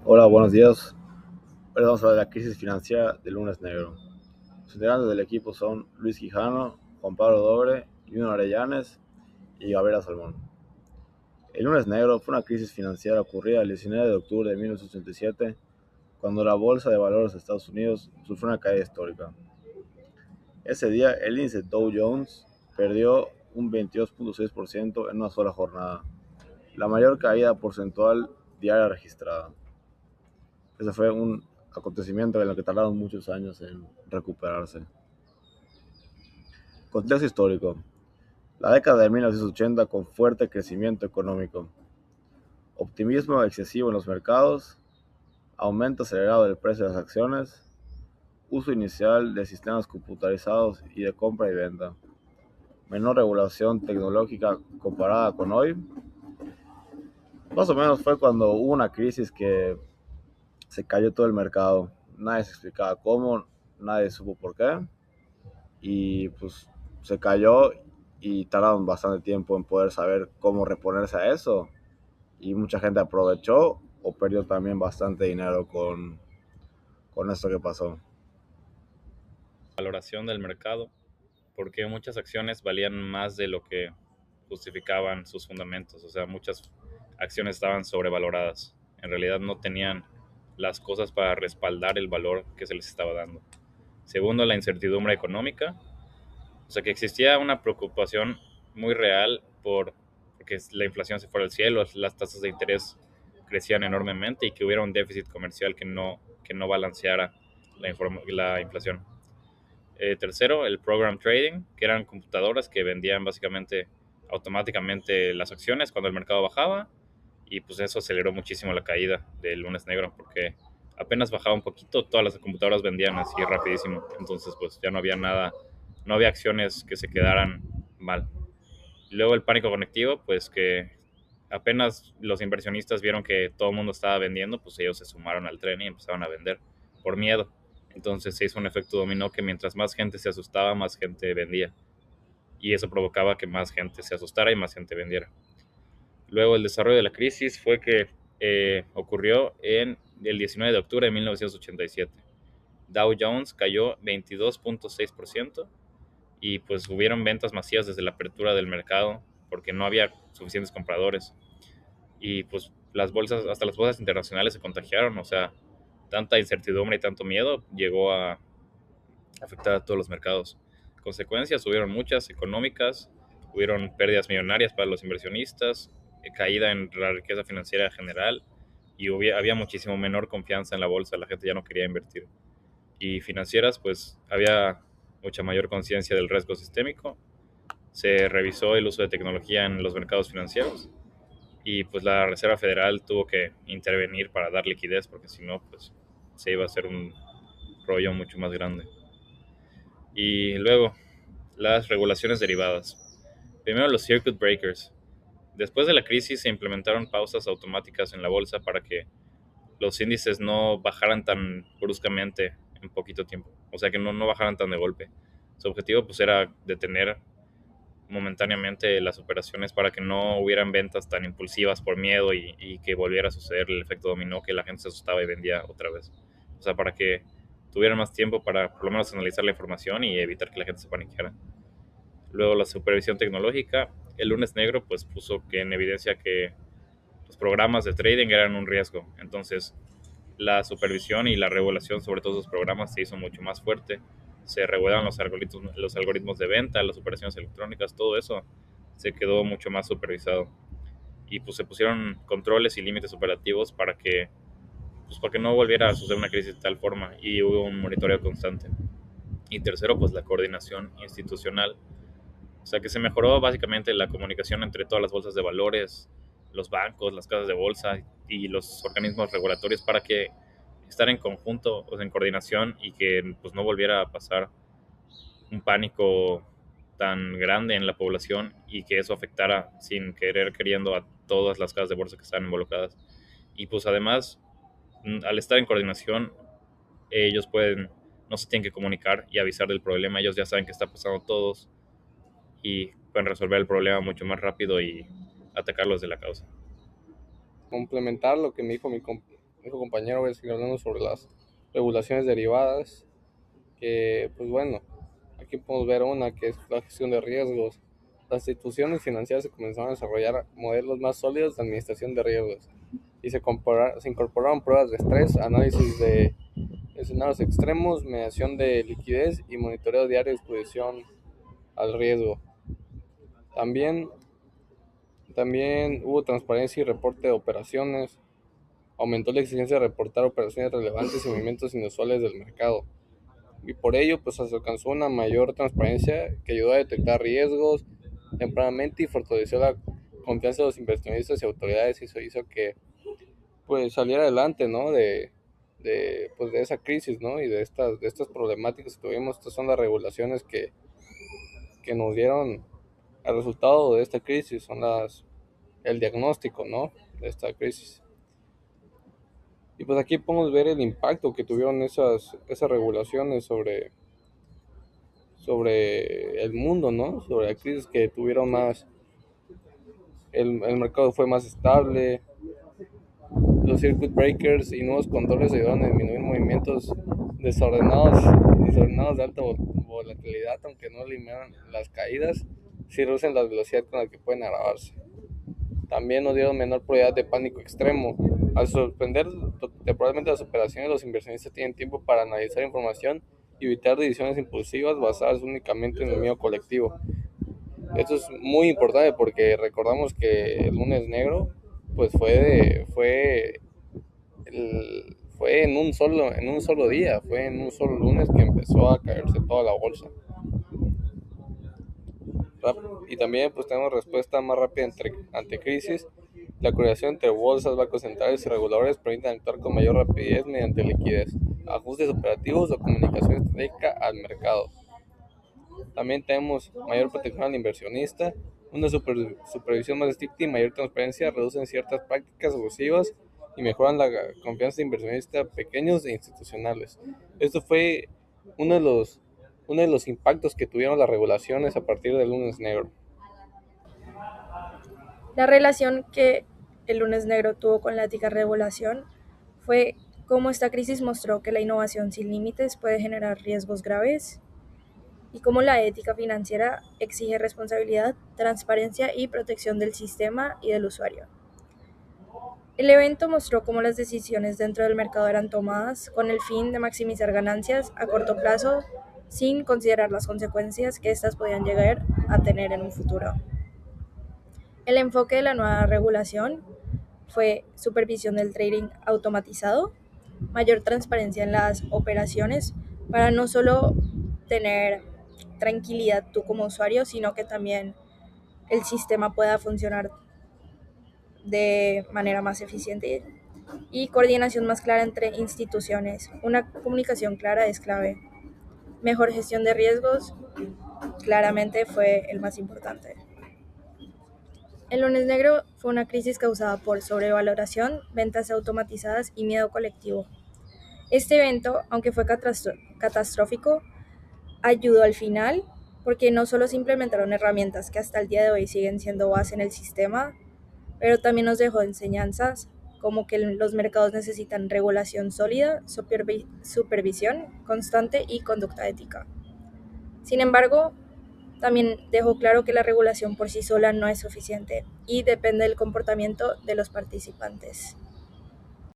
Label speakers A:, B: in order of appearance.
A: Hola, buenos días. Hoy vamos a hablar de la crisis financiera del lunes negro. Los integrantes del equipo son Luis Quijano, Juan Pablo Dobre, Junior Arellanes y Gabriela Salmón. El lunes negro fue una crisis financiera ocurrida el 19 de octubre de 1987, cuando la bolsa de valores de Estados Unidos sufrió una caída histórica. Ese día, el índice Dow Jones perdió un 22.6% en una sola jornada, la mayor caída porcentual diaria registrada. Ese fue un acontecimiento en el que tardaron muchos años en recuperarse. Contexto histórico. La década de 1980 con fuerte crecimiento económico, optimismo excesivo en los mercados, aumento acelerado del precio de las acciones, uso inicial de sistemas computarizados y de compra y venta, menor regulación tecnológica comparada con hoy. Más o menos fue cuando hubo una crisis que se cayó todo el mercado. Nadie se explicaba cómo, nadie supo por qué. Y pues se cayó y tardaron bastante tiempo en poder saber cómo reponerse a eso. Y mucha gente aprovechó o perdió también bastante dinero con esto que pasó.
B: Valoración del mercado, porque muchas acciones valían más de lo que justificaban sus fundamentos. O sea, muchas acciones estaban sobrevaloradas. En realidad no tenían las cosas para respaldar el valor que se les estaba dando. Segundo, la incertidumbre económica. O sea, que existía una preocupación muy real porque la inflación se fuera al cielo, las tasas de interés crecían enormemente y que hubiera un déficit comercial que no balanceara la inflación. Tercero, el program trading, que eran computadoras que vendían básicamente automáticamente las acciones cuando el mercado bajaba, y pues eso aceleró muchísimo la caída del lunes negro porque apenas bajaba un poquito, todas las computadoras vendían así rapidísimo. Entonces pues ya no había nada, no había acciones que se quedaran mal. Y luego el pánico conectivo, pues que apenas los inversionistas vieron que todo el mundo estaba vendiendo, pues ellos se sumaron al tren y empezaron a vender por miedo. Entonces se hizo un efecto dominó que mientras más gente se asustaba, más gente vendía. Y eso provocaba que más gente se asustara y más gente vendiera. Luego el desarrollo de la crisis fue que ocurrió en el 19 de octubre de 1987. Dow Jones cayó 22.6% y pues hubieron ventas masivas desde la apertura del mercado porque no había suficientes compradores. Y pues las bolsas, hasta las bolsas internacionales se contagiaron. O sea, tanta incertidumbre y tanto miedo llegó a afectar a todos los mercados. Consecuencias hubieron muchas económicas, hubieron pérdidas millonarias para los inversionistas, caída en la riqueza financiera general, y había muchísimo menor confianza en la bolsa, la gente ya no quería invertir. Y financieras, pues había mucha mayor conciencia del riesgo sistémico, se revisó el uso de tecnología en los mercados financieros, y pues la Reserva Federal tuvo que intervenir para dar liquidez, porque si no, pues se iba a hacer un rollo mucho más grande. Y luego, las regulaciones derivadas. Primero, los circuit breakers. Después de la crisis se implementaron pausas automáticas en la bolsa para que los índices no bajaran tan bruscamente en poquito tiempo. O sea, que no bajaran tan de golpe. Su objetivo pues era detener momentáneamente las operaciones para que no hubieran ventas tan impulsivas por miedo y que volviera a suceder el efecto dominó, que la gente se asustaba y vendía otra vez. O sea, para que tuvieran más tiempo para por lo menos analizar la información y evitar que la gente se paniqueara. Luego la supervisión tecnológica. El lunes negro pues puso que en evidencia que los programas de trading eran un riesgo. Entonces la supervisión y la regulación sobre todos los programas se hizo mucho más fuerte. Se regularon los algoritmos de venta, las operaciones electrónicas, todo eso se quedó mucho más supervisado. Y pues se pusieron controles y límites operativos para que no volviera a suceder una crisis de tal forma, y hubo un monitoreo constante. Y tercero, pues la coordinación institucional. O sea que se mejoró básicamente la comunicación entre todas las bolsas de valores, los bancos, las casas de bolsa y los organismos regulatorios para que estar en conjunto, o sea, en coordinación, y que pues no volviera a pasar un pánico tan grande en la población y que eso afectara sin querer queriendo a todas las casas de bolsa que están involucradas. Y pues además, al estar en coordinación, ellos no se tienen que comunicar y avisar del problema, ellos ya saben que está pasando todos y pueden resolver el problema mucho más rápido y atacarlos de la causa.
C: Complementar lo que me dijo dijo compañero, voy a seguir hablando sobre las regulaciones derivadas, que pues bueno, aquí podemos ver una que es la gestión de riesgos. Las instituciones financieras se comenzaron a desarrollar modelos más sólidos de administración de riesgos y se incorporaron pruebas de estrés, análisis de escenarios extremos, medición de liquidez y monitoreo diario de exposición al riesgo. También, también hubo transparencia y reporte de operaciones, aumentó la exigencia de reportar operaciones relevantes y movimientos inusuales del mercado. Y por ello pues se alcanzó una mayor transparencia que ayudó a detectar riesgos tempranamente y fortaleció la confianza de los inversionistas y autoridades, y eso hizo que pues saliera adelante, ¿no? Pues, de esa crisis, ¿no? Y de estas problemáticas que tuvimos. Estas son las regulaciones que nos dieron el resultado de esta crisis, son el diagnóstico, ¿no? De esta crisis. Y pues aquí podemos ver el impacto que tuvieron esas regulaciones sobre el mundo, ¿no? Sobre la crisis, que tuvieron más, el mercado fue más estable, los circuit breakers y nuevos controles ayudaron a disminuir movimientos desordenados de alta volatilidad, aunque no eliminan las caídas, sí reducen la velocidad con la que pueden agravarse. También nos dieron menor probabilidad de pánico extremo. Al suspender temporalmente las operaciones, los inversionistas tienen tiempo para analizar información y evitar decisiones impulsivas basadas únicamente en el miedo colectivo. Esto es muy importante porque recordamos que el lunes negro pues fue en un solo día, fue en un solo lunes que empezó a caerse toda la bolsa. Y también pues tenemos respuesta más rápida ante crisis. La coordinación entre bolsas, bancos centrales y reguladores permite actuar con mayor rapidez mediante liquidez, ajustes operativos o comunicación estratégica al mercado. También tenemos mayor protección al inversionista, una supervisión más estricta y mayor transparencia reducen ciertas prácticas abusivas y mejoran la confianza de inversionistas pequeños e institucionales. Esto fue uno de los impactos que tuvieron las regulaciones a partir del lunes negro.
D: La relación que el lunes negro tuvo con la ética regulación fue cómo esta crisis mostró que la innovación sin límites puede generar riesgos graves y cómo la ética financiera exige responsabilidad, transparencia y protección del sistema y del usuario. El evento mostró cómo las decisiones dentro del mercado eran tomadas con el fin de maximizar ganancias a corto plazo sin considerar las consecuencias que éstas podían llegar a tener en un futuro. El enfoque de la nueva regulación fue supervisión del trading automatizado, mayor transparencia en las operaciones para no solo tener tranquilidad tú como usuario, sino que también el sistema pueda funcionar de manera más eficiente, y coordinación más clara entre instituciones. Una comunicación clara es clave. Mejor gestión de riesgos claramente fue el más importante. El lunes negro fue una crisis causada por sobrevaloración, ventas automatizadas y miedo colectivo. Este evento, aunque fue catastrófico, ayudó al final porque no solo se implementaron herramientas que hasta el día de hoy siguen siendo base en el sistema, pero también nos dejó enseñanzas como que los mercados necesitan regulación sólida, supervisión constante y conducta ética. Sin embargo, también dejó claro que la regulación por sí sola no es suficiente y depende del comportamiento de los participantes.